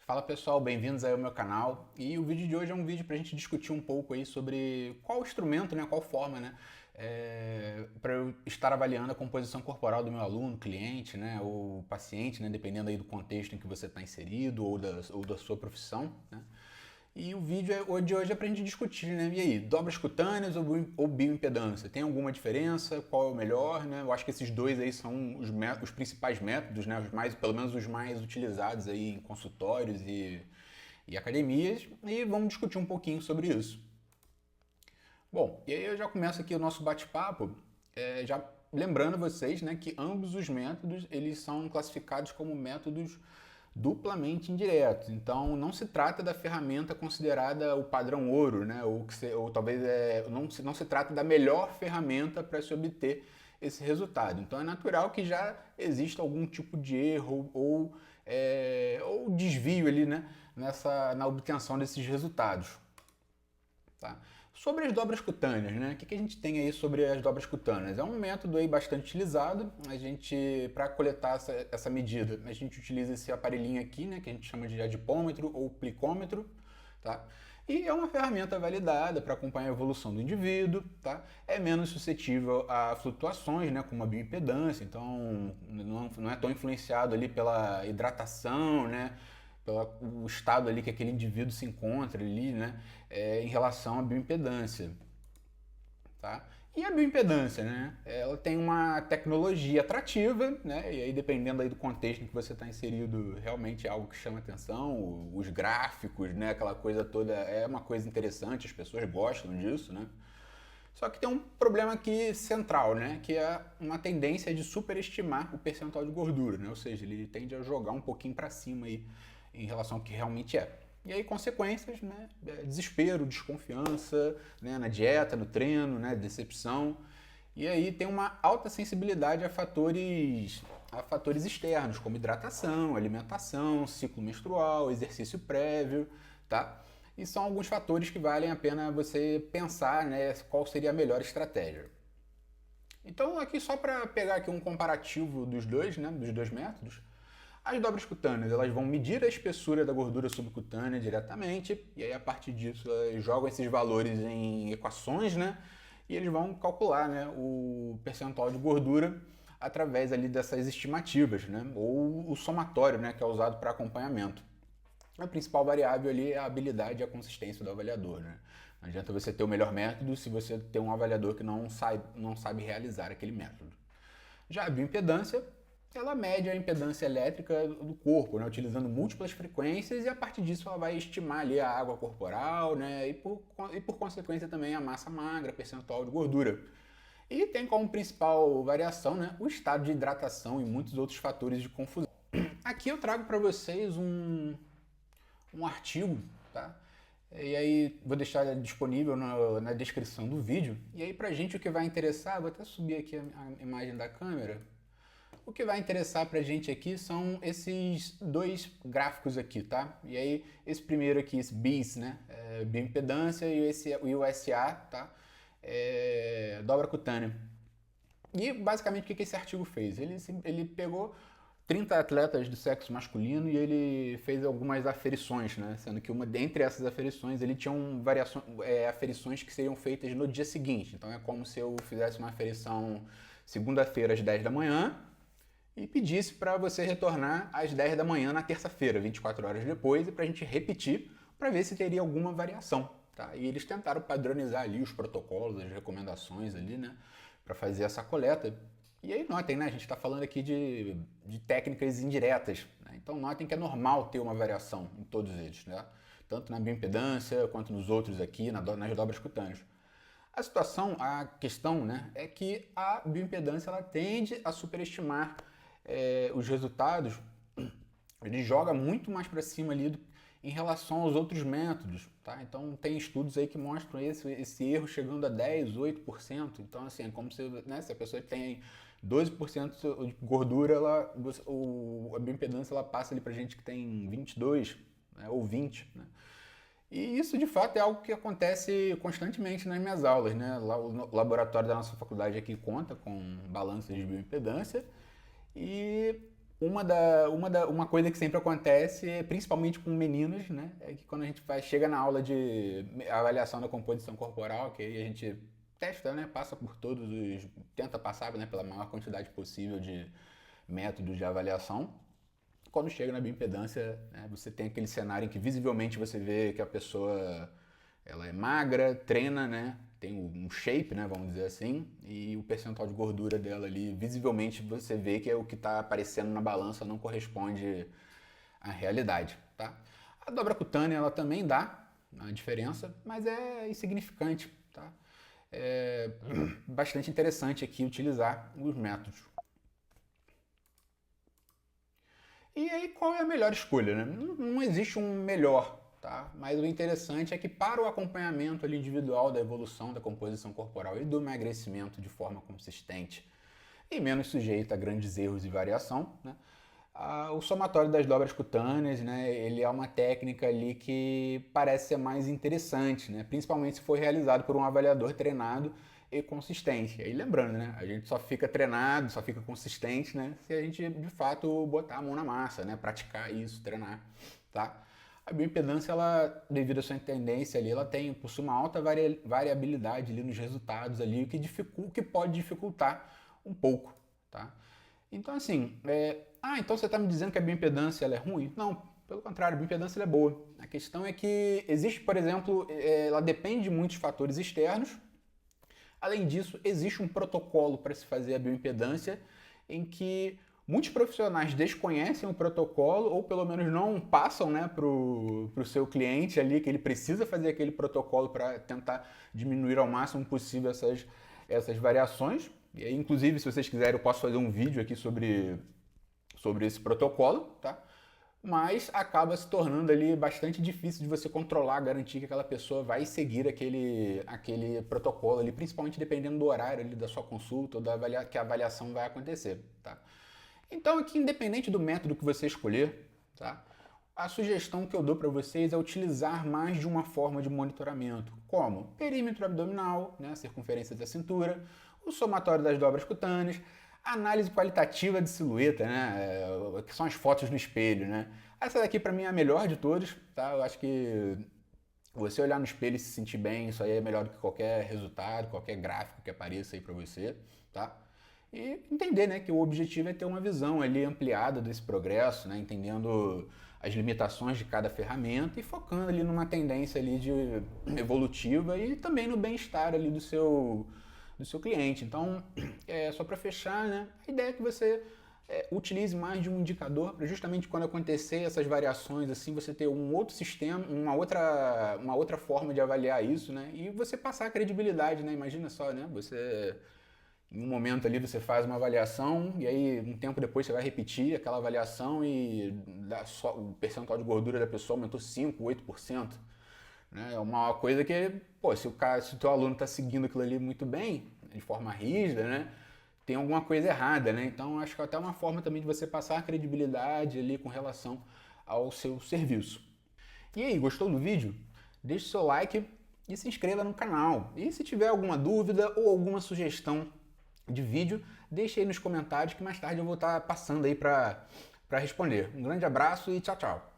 Fala pessoal, bem-vindos aí ao meu canal. E o vídeo de hoje é um vídeo para a gente discutir um pouco aí sobre qual instrumento, né, qual forma, né, para eu estar avaliando a composição corporal do meu aluno, cliente, né, ou paciente, né, dependendo aí do contexto em que você está inserido ou da sua profissão, né. E o vídeo de hoje é para a gente discutir, né? E aí, dobras cutâneas ou bioimpedância? Tem alguma diferença? Qual é o melhor, né? Eu acho que esses dois aí são os principais métodos, né? Pelo menos os mais utilizados aí em consultórios e academias. E vamos discutir um pouquinho sobre isso. Bom, e aí eu já começo aqui o nosso bate-papo, já lembrando vocês, né, que ambos os métodos eles são classificados como métodos duplamente indiretos. Então não se trata da ferramenta considerada o padrão ouro, né, ou talvez não se trata da melhor ferramenta para se obter esse resultado. Então é natural que já exista algum tipo de erro ou desvio ali, né, na obtenção desses resultados. Tá? Sobre as dobras cutâneas, né? O que a gente tem aí sobre as dobras cutâneas? É um método aí bastante utilizado. A gente, para coletar essa medida, a gente utiliza esse aparelhinho aqui, né? Que a gente chama de adipômetro ou plicômetro, tá? E é uma ferramenta validada para acompanhar a evolução do indivíduo, tá? É menos suscetível a flutuações, né? Como a bioimpedância, então não é tão influenciado ali pela hidratação, né? Pelo estado ali que aquele indivíduo se encontra ali, né, em relação à bioimpedância, tá? E a bioimpedância, né, ela tem uma tecnologia atrativa, né, e aí dependendo aí do contexto em que você está inserido, realmente é algo que chama atenção, os gráficos, né, aquela coisa toda é uma coisa interessante, as pessoas gostam disso, né? Só que tem um problema aqui central, né? Que é uma tendência de superestimar o percentual de gordura, né? Ou seja, ele tende a jogar um pouquinho para cima aí em relação ao que realmente é. E aí consequências, né? Desespero, desconfiança, né? Na dieta, no treino, né? Decepção. E aí tem uma alta sensibilidade a fatores externos, como hidratação, alimentação, ciclo menstrual, exercício prévio, tá? E são alguns fatores que valem a pena você pensar, né, qual seria a melhor estratégia. Então, aqui só para pegar aqui um comparativo dos dois, né, dos dois métodos, as dobras cutâneas elas vão medir a espessura da gordura subcutânea diretamente e aí a partir disso elas jogam esses valores em equações, né, e eles vão calcular, né, o percentual de gordura através ali dessas estimativas, né, ou o somatório, né, que é usado para acompanhamento. A principal variável ali é a habilidade e a consistência do avaliador, né? Não adianta você ter o melhor método se você tem um avaliador que não sabe realizar aquele método. Já a bioimpedância, ela mede a impedância elétrica do corpo, né? Utilizando múltiplas frequências e a partir disso ela vai estimar ali a água corporal, né? E por consequência também a massa magra, percentual de gordura. E tem como principal variação, né, o estado de hidratação e muitos outros fatores de confusão. Aqui eu trago para vocês um artigo, tá? E aí vou deixar disponível na descrição do vídeo. E aí pra gente o que vai interessar, vou até subir aqui a imagem da câmera. O que vai interessar pra gente aqui são esses dois gráficos aqui, tá? E aí esse primeiro aqui, esse BIS, né? Bioimpedância e o SA, tá? Dobra cutânea. E basicamente o que esse artigo fez? Ele pegou 30 atletas do sexo masculino e ele fez algumas aferições, né? Sendo que dentre essas aferições ele tinha aferições que seriam feitas no dia seguinte. Então é como se eu fizesse uma aferição segunda-feira às 10 da manhã e pedisse para você retornar às 10 da manhã na terça-feira, 24 horas depois, e para a gente repetir para ver se teria alguma variação. Tá? E eles tentaram padronizar ali os protocolos, as recomendações ali, né? Para fazer essa coleta. E aí notem, né? A gente está falando aqui de técnicas indiretas. Né? Então notem que é normal ter uma variação em todos eles, né? Tanto na bioimpedância quanto nos outros aqui, nas dobras cutâneas. A questão, né, é que a bioimpedância ela tende a superestimar os resultados. Ele joga muito mais para cima ali em relação aos outros métodos, tá? Então tem estudos aí que mostram esse erro chegando a 10, 8%. Então assim, é como se, né, se a pessoa tem 12% de gordura, a bioimpedância ela passa ali pra gente que tem 22, né, ou 20, né? E isso de fato é algo que acontece constantemente nas minhas aulas, né? Lá, o laboratório da nossa faculdade aqui conta com balanças de bioimpedância e Uma coisa que sempre acontece, principalmente com meninos, né, é que quando a gente chega na aula de avaliação da composição corporal, que aí a gente testa, né, passa por todos os, tenta passar, né, pela maior quantidade possível de métodos de avaliação. Quando chega na bioimpedância, né, você tem aquele cenário em que visivelmente você vê que a pessoa ela é magra, treina, né? Tem um shape, né? Vamos dizer assim, e o percentual de gordura dela ali, visivelmente você vê que é o que está aparecendo na balança não corresponde à realidade, tá? A dobra cutânea ela também dá a diferença, mas é insignificante, tá? É bastante interessante aqui utilizar os métodos. E aí, qual é a melhor escolha, né? Não existe um melhor, tá? Mas o interessante é que para o acompanhamento ali individual da evolução da composição corporal e do emagrecimento de forma consistente e menos sujeito a grandes erros e variação, né? O somatório das dobras cutâneas, né? Ele é uma técnica ali que parece ser mais interessante, né? Principalmente se for realizado por um avaliador treinado e consistente. E aí lembrando, né, a gente só fica treinado, só fica consistente, né, se a gente de fato botar a mão na massa, né, praticar isso, treinar, tá? A bioimpedância, ela, devido à sua tendência ali, ela possui uma alta variabilidade ali nos resultados ali, o que pode dificultar um pouco, tá? Então assim, então você está me dizendo que a bioimpedância ela é ruim? Não, pelo contrário, a bioimpedância ela é boa. A questão é que existe, por exemplo, ela depende de muitos fatores externos. Além disso, existe um protocolo para se fazer a bioimpedância em que muitos profissionais desconhecem o protocolo ou pelo menos não passam, né, para o seu cliente ali que ele precisa fazer aquele protocolo para tentar diminuir ao máximo possível essas variações. E aí, inclusive, se vocês quiserem, eu posso fazer um vídeo aqui sobre esse protocolo, tá? Mas acaba se tornando ali bastante difícil de você controlar, garantir que aquela pessoa vai seguir aquele protocolo ali, principalmente dependendo do horário ali da sua consulta ou que a avaliação vai acontecer, tá? Então aqui, independente do método que você escolher, tá? A sugestão que eu dou para vocês é utilizar mais de uma forma de monitoramento, como perímetro abdominal, né, circunferência da cintura, o somatório das dobras cutâneas, análise qualitativa de silhueta, né? Que são as fotos no espelho, né? Essa daqui para mim é a melhor de todas, tá? Eu acho que você olhar no espelho e se sentir bem, isso aí é melhor do que qualquer resultado, qualquer gráfico que apareça aí para você, tá? E entender, né, que o objetivo é ter uma visão ali ampliada desse progresso, né? Entendendo as limitações de cada ferramenta e focando ali numa tendência ali de evolutiva e também no bem-estar ali do seu cliente. Então, só para fechar, né, a ideia é que você utilize mais de um indicador para justamente quando acontecer essas variações, assim, você ter um outro sistema, uma outra forma de avaliar isso, né, e você passar a credibilidade, né, imagina só, né, você, em um momento ali você faz uma avaliação e aí um tempo depois você vai repetir aquela avaliação e o percentual de gordura da pessoa aumentou 5, 8%. É uma coisa que, pô, se o teu aluno está seguindo aquilo ali muito bem, de forma rígida, né, tem alguma coisa errada, né? Então acho que é até uma forma também de você passar a credibilidade ali com relação ao seu serviço. E aí, gostou do vídeo? Deixe seu like e se inscreva no canal. E se tiver alguma dúvida ou alguma sugestão de vídeo, deixe aí nos comentários que mais tarde eu vou estar passando aí para responder. Um grande abraço e tchau, tchau!